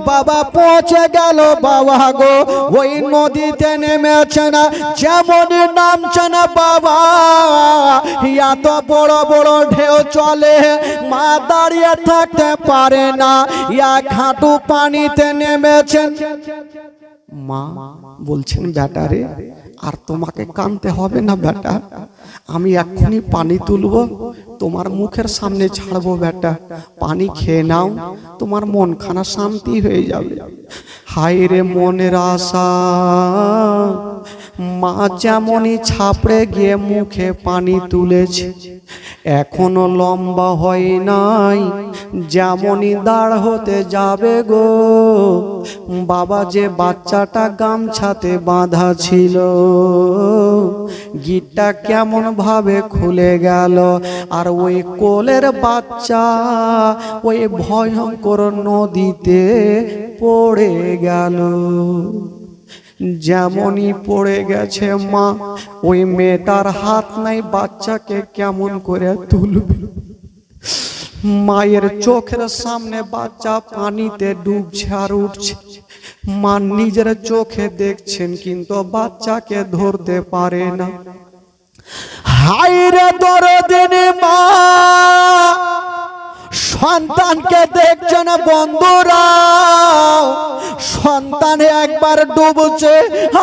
বাবা পৌঁছে গেল, বাবা গো ওই নদীতে নেমেছে না, যেমনই নামছে না বাবা এত বড় বড় ঢেউ চলে, মা দাঁড়িয়ে থাকতে পারে না, এক হাঁটু পানিতে নেমেছেন। মা বলছেন বেটারে আর তোমাকে কাঁদতে হবে না বেটা, আমি এক্ষুনি পানি তুলবো, তোমার মুখের সামনে ছাড়বো বেটা, পানি খেয়ে নাও, তোমার মন খানা শান্তি হয়ে যাবে। হায় রে মনের আশা, মা যেমনই ছাপড়ে গিয়ে মুখে পানি তুলেছে, এখনো লম্বা হয় নাই, যেমনই দাঁড় হতে যাবে গো বাবা যে বাচ্চাটা গামছাতে বাঁধা ছিল গিটটা কেমন ভাবে খুলে গেল, আর ওই কোলের বাচ্চা ওই ভয়ঙ্কর নদীতে পড়ে গেল। যেমনই পড়ে গেছে মা, ওই মেয়েটার হাত নাই, বাচ্চাকে কেমন করে তুলবে? মায়ের চোখের সামনে বাচ্চা পানিতে ডুবছে আর উঠছে, মা নিজের চোখে দেখছেন কিন্তু বাচ্চাকে ধরতে পারে না। হায় রে দরদিনী মা, সন্তানকে দেখছেন বন্ধুরা, সন্তান একবার ডুবছে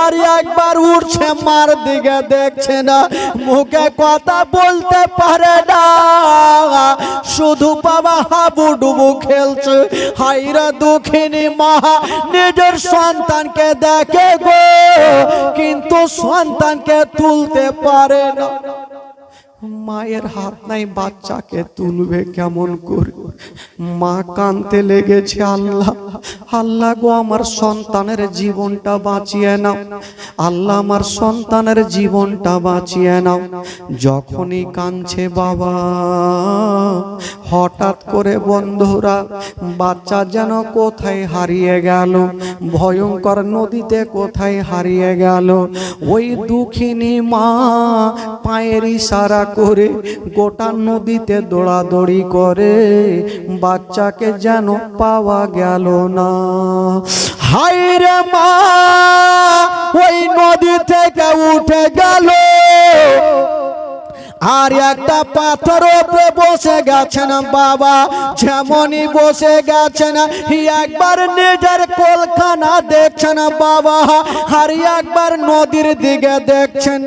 আর একবার উঠছে, মার দিকে দেখছে না, মুখে কথা বলতে পারে না, শুধু বাবা হাবুডুবু খেলছে। হায়রা দুঃখিনী মা নিজের সন্তানকে দেখে গো, কিন্তু সন্তানকে তুলতে পারে না। মায়ের হাত নাই, বাচ্চাকে তুলবে কেমন করে? মা কাঁদতে লেগেছে, আল্লাহ আল্লাহ গো আমার সন্তানের জীবনটা বাঁচিয়ে নাও, আল্লাহ আমার সন্তানের জীবনটা বাঁচিয়ে নাও। যখনই কাঁদছে বাবা, হঠাৎ করে বন্ধুরা বাচ্চা যেন কোথায় হারিয়ে গেল, ভয়ঙ্কর নদীতে কোথায় হারিয়ে গেল। ওই দুঃখিনী মা পায়ের ইশারা করে গোটা নদীতে দৌড়াদৌড়ি করে, বাচ্চাকে যেন পাওয়া গেল না। হায় রে মা, ওই নদী থেকে উঠে গেল আর একটা পাথর উপরে বসে গেছেন বাবা, যেমনই বসে গেছেন একবার নিজের কলখানা দেখছেন বাবা, আর একবার নদীর দিকে দেখছেন।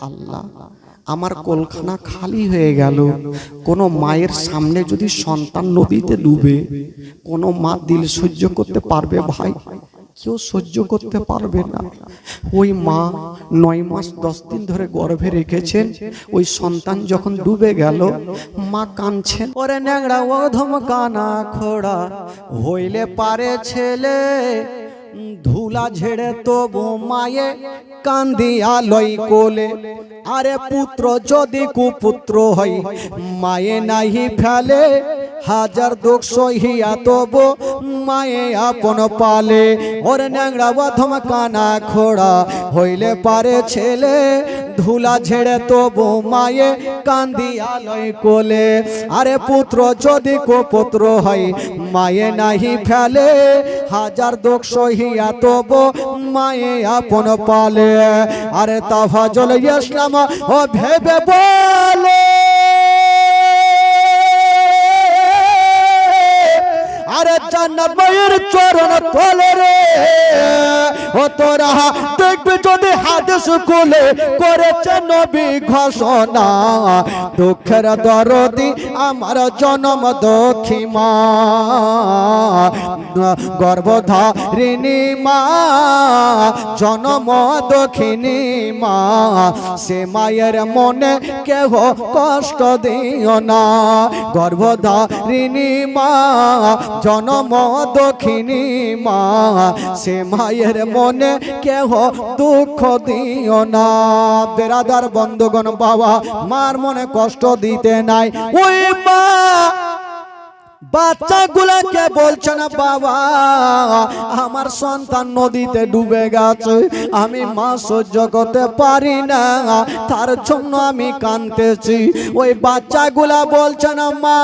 আল্লাহ, আমার কলখানা খালি হয়ে গেল। কোন মায়ের সামনে যদি সন্তান নদীতে ডুবে, কোন মা দিল সহ্য করতে পারবে ভাই? কেউ সহ্য করতে পারবে না। ওই মা 9 মাস 10 দিন ধরে গর্ভে রেখেছেন, ওই সন্তান যখন ডুবে গেল মা কাঁদছেন। ওরে ন্যাংরা অধম কানা খোড়া হইলে পারে ছেলে, ধুলা ঝেড়ে তবু মায়ে কান্দিয়া লই কোলে। আরে পুত্র যদি কুপুত্র হয় মায়ে নাহি ফেলে, হাজার দুঃখ সহিয়া তবু মায়ে আপন পালে। ওরে ন্যাংরা অধম কানা খোড়া হইলে পারে ছেলে, ধুলা ঝেড়ে তবু মায়ে কান্দিয়া লই কোলে। আরে পুত্র যদি কুপুত্র হয় মায়ে নাহি ফেলে, হাজার দুঃখ সহিয়া তবু মায়ে আপন পালে। আরে তাফাজুল ইসলাম ও ভেবে বলে, আরে জান্নাত মায়ের চরণ তলে রে, ও তোরা দেখবি যদি হাদিস খুলে করেছে নবী ঘোষণা, দুঃখের দরদি আমার জনম দক্ষী মা, গর্ভধারিণী মা, জনম দক্ষিণী মা, সে মায়ের মনে কেহ কষ্ট দিও না। গর্ভধারিণী মা, জনম দক্ষিণী মা, সে মায়ের মনে কেহ দুঃখ দিও না। বেরাদার বন্ধুগণ, বাবা মার মনে কষ্ট দিতে নাই। ওই মা বাচ্চাগুলাকে বলছেন, বাবা আমার সন্তান নদীতে ডুবে গেছে, আমি মা সহ্য করতে পারি না, তার জন্য আমি কাঁদতেছি। ওই বাচ্চাগুলা বলছেন, মা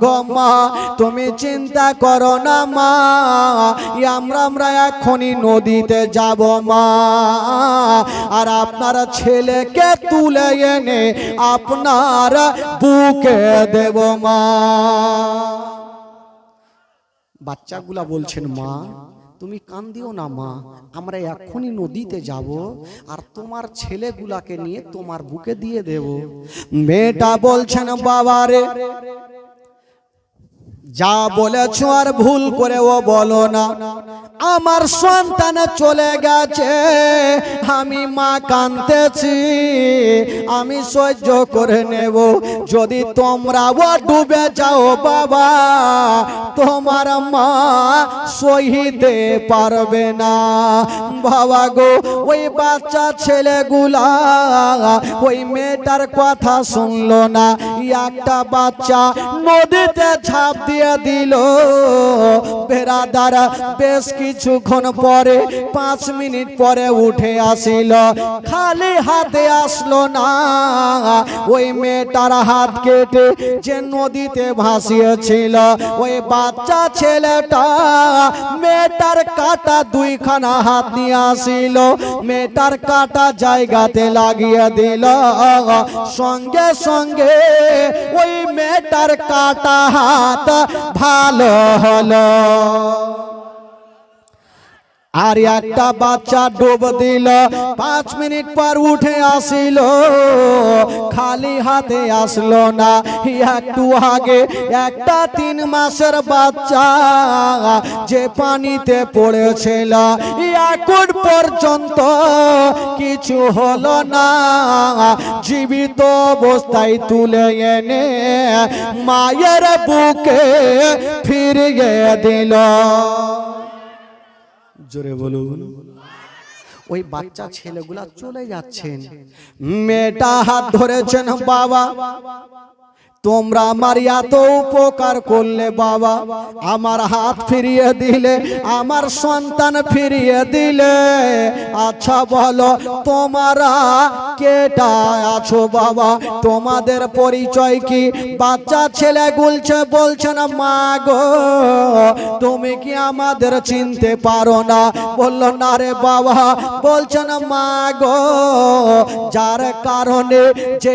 গো মা তুমি চিন্তা করো না মা, আমরা এখনই নদীতে যাব মা, আর আপনার ছেলেকে তুলে এনে আপনার বুকে দেব মা। বাচ্চাগুলা বলছেন, মা তুমি কান্দিও না মা, আমরা এখনই নদীতে যাব আর তোমার ছেলেগুলাকে নিয়ে তোমার বুকে দিয়ে দেব। মেয়েটা বলছেন, বাবা রে যা বলেছ আর ভুল করে ও বলো না, আমার সন্তান চলে গেছে, আমি মা কাঁদতেছি, আমি সহ্য করে নেব। যদি তোমরাও ডুবে যাও বাবা, তোমার মা সহিতে পারবে না। বাবা গো, ওই বাচ্চা ছেলেগুলা ওই মেয়েটার কথা শুনলো না, একটা বাচ্চা নদীতে ঝাঁপ দিয়ে দিল। বেরাদার বেশ কিছুক্ষণ পরে 5 মিনিট পরে উঠে আসিল, খালি হাতে আসলো না, ওই মেয়েটার হাত কেটে যে নদীতে ভাসিয়েছিল ওই বাচ্চা ছেলেটা মেয়েটার কাটা 2খানা হাত নিয়ে আসিল, মেয়েটার কাটা জায়গাতে লাগিয়ে দিল, সঙ্গে সঙ্গে ওই মেয়েটার কাটা হাত ভালো হলো। আর একটা বাচ্চা ডুব দিল, 5 মিনিট পর উঠে আসিল, খালি হাতে আসলো না। একটু আগে একটা 3 মাসের বাচ্চা যে পানিতে পড়েছিল, এখন পর্যন্ত কিছু হলো না, জীবিত অবস্থায় তুলে এনে মায়ের বুকে ফিরিয়ে দিল। জোরে বলুন। ওই বাচ্চা ছেলেগুলা চলে যাচ্ছেন, মেয়েটা হাত ধরেছেন, বাবা তোমরা আমার এত উপকার করলে বাবা, আমার হাত ফিরিয়ে দিলে, আমার সন্তান ফিরিয়ে দিলে, আচ্ছা বলো তোমরা কেটা আছো বাবা, তোমাদের পরিচয় কি? বাচ্চা ছেলে গুলছে, বলছে না মা গো তুমি কি আমাদের চিনতে পারো না? বলল না রে বাবা, বলছে না মা গো যার কারণে যে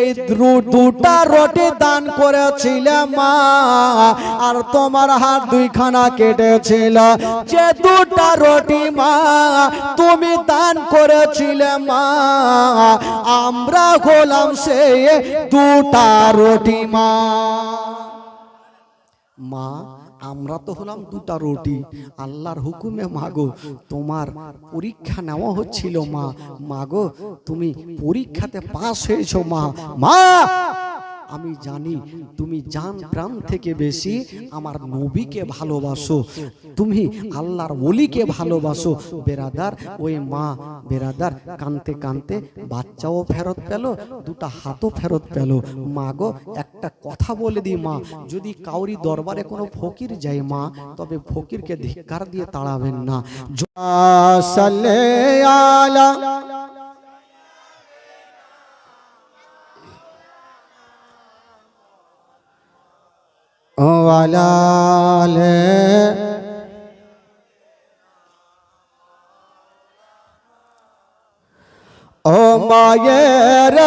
দুটা রুটি দান করেছিলে মা, আর তোমার হাত দুইখানা কেটেছিল, যে দুটা রুটি মা তুমি দান করেছিলে মা, আমরা হলাম সেই দুটা রুটি মা। মা আমরা তো হলাম দুটা রুটি, আল্লাহর হুকুমে মাগো তোমার পরীক্ষা নেওয়া হচ্ছিল মা, মাগো তুমি পরীক্ষাতে পাস হয়েছো মা। মা আমি জানি তুমি জান প্রাণ থেকে বেশি আমার নবীকে ভালোবাসো, তুমি আল্লাহর ওলিকে ভালোবাসো। বেরাদার ওই মা বেরাদার কানতে কানতে বাচ্চাও ফেরত পেল, দুটা হাতও ফেরত পেল। মা গো একটা কথা বলে দিই মা, যদি কাউরি দরবারে কোনো ফকির যায় মা, তবে ফকিরকে ধিক্কার দিয়ে তাড়াবেন না। ও মায়ের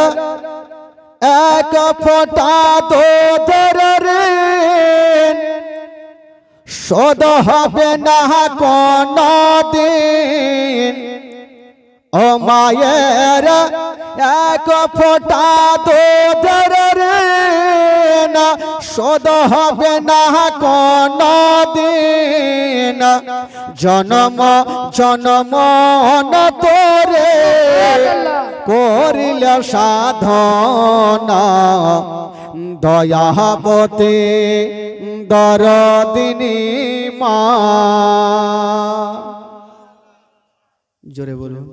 এক ফোঁটা দুধের ঋণ শোধ হবে না কোনদিন। ও মায়ের এক ফোঁটা দুধের ঋণ শোধ হবে না কোনদিন। জনম জনম তোরে করিল সাধনা, দয়াবতী দরদিনী মা। জোরে বলুন।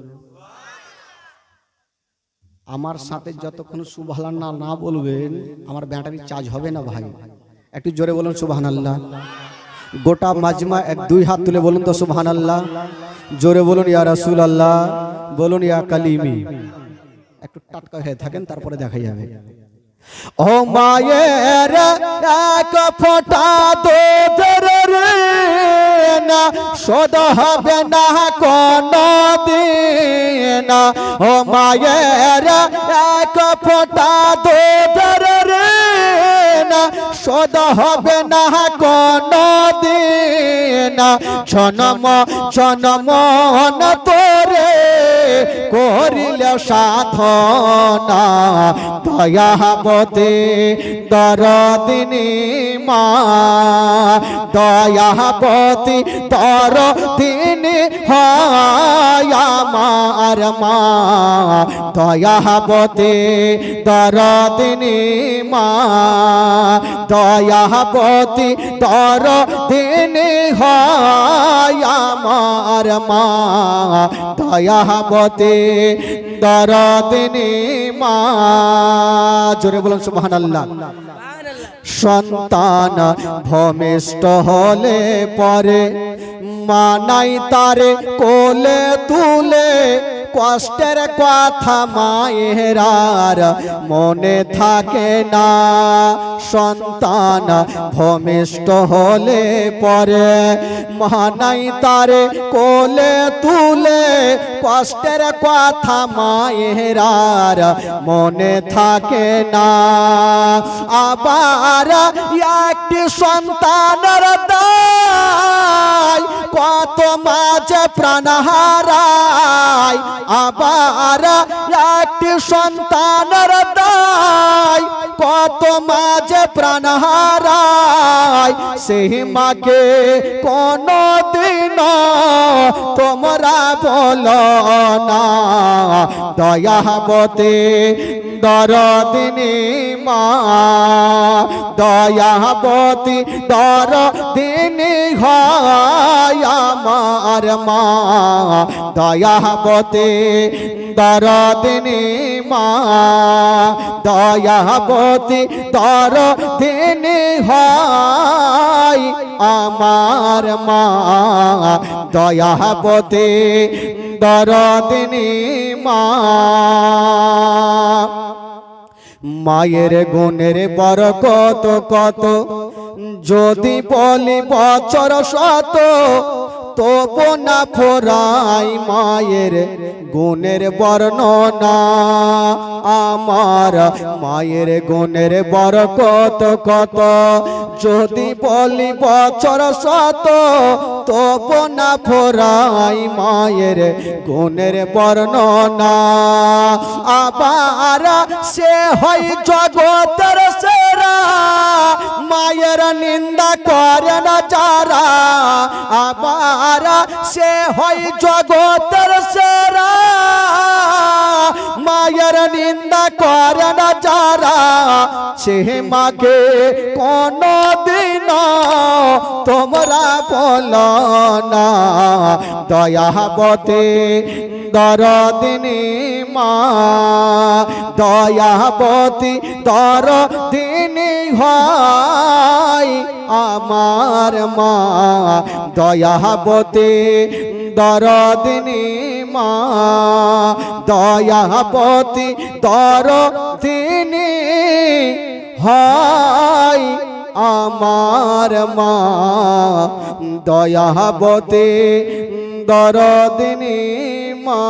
আমার সাথে যতক্ষণ সুবহানাল্লাহ না বলবেন আমার ব্যাটারি চার্জ হবে না ভাই। একটু জোরে বলুন সুবহানাল্লাহ। গোটা মাজমা এক দুই হাত তুলে বলুন তো সুবহানাল্লাহ। জোরে বলুন ইয়া রাসূলুল্লাহ, বলুন ইয়া কালিমি। একটু টাটকা হয়ে থাকেন তারপরে দেখা যাবে। ও মায়ের এক ফোঁটা দুধের ঋণ শোধ হবে না কোনদিন। ও মায়ের এক ফোঁটা দুধের ঋণ শোধ হবে না কোনদিন। জনম জনম তোরে করিল সাধনা, দয়াবতী দরদিনী মা। দয়াবতী দরদিনী হয় আমার মা, দয়াবতী দরদিনী মা। দয়াবতী দরদিনী হয় আমার মা, দয়াবতী দরদিনী মা। জোরে বলুন সুবহানাল্লাহ। সন্তান ভূমিষ্ঠ হলে পরে মানাই তারে কোলে তুলে, কষ্টের কথা মায়েরার মনে থাকে না। সন্তান ভূমিষ্ঠ হলে পরে মানাই তারে কোলে তুলে, কষ্টের কথা মায়েরার মনে থাকে না। আবার একটি সন্তানের দায় কত মাঝে প্রাণ হারায়। আবার একটি সন্তানের দায় কত মাঝে প্রাণ হারায়। সেই মাকে কোনদিন তোমরা বলো না, দয়াবতী দরদিনী মা। দয়াবতী দরদিনী হয় আমার মা, দয়াবতী দরদিনী মা। দয়াবতী দরদিনী হয় আমার মা দয়াবতী দরদিনী মা মায়ের গুণের বরকত কত যদি বলি বছর শত তবু না ফোরাই মায়ের গুণের বর্ণনা আমার মায়ের গুণের বরকত কত যদি বলি বছর শত তবু না ফোরাই মায়ের গুণের বর্ণনা আবার সে হয় জগতের সেরা মায়ের নিন্দা করে না যারা আবার সে হয় জগতের সেরা মায়ের নিন্দা করে না যারা সে মাকে কোনদিন তোমরা বলো না দয়াবতী দরদিনী মা দয়াবতী দরদিনী হয় আমার মা দয়াবতী দরদিনী মা দয়াবতী দরদিনী হয় আমার মা দয়াবতী দরদিনী মা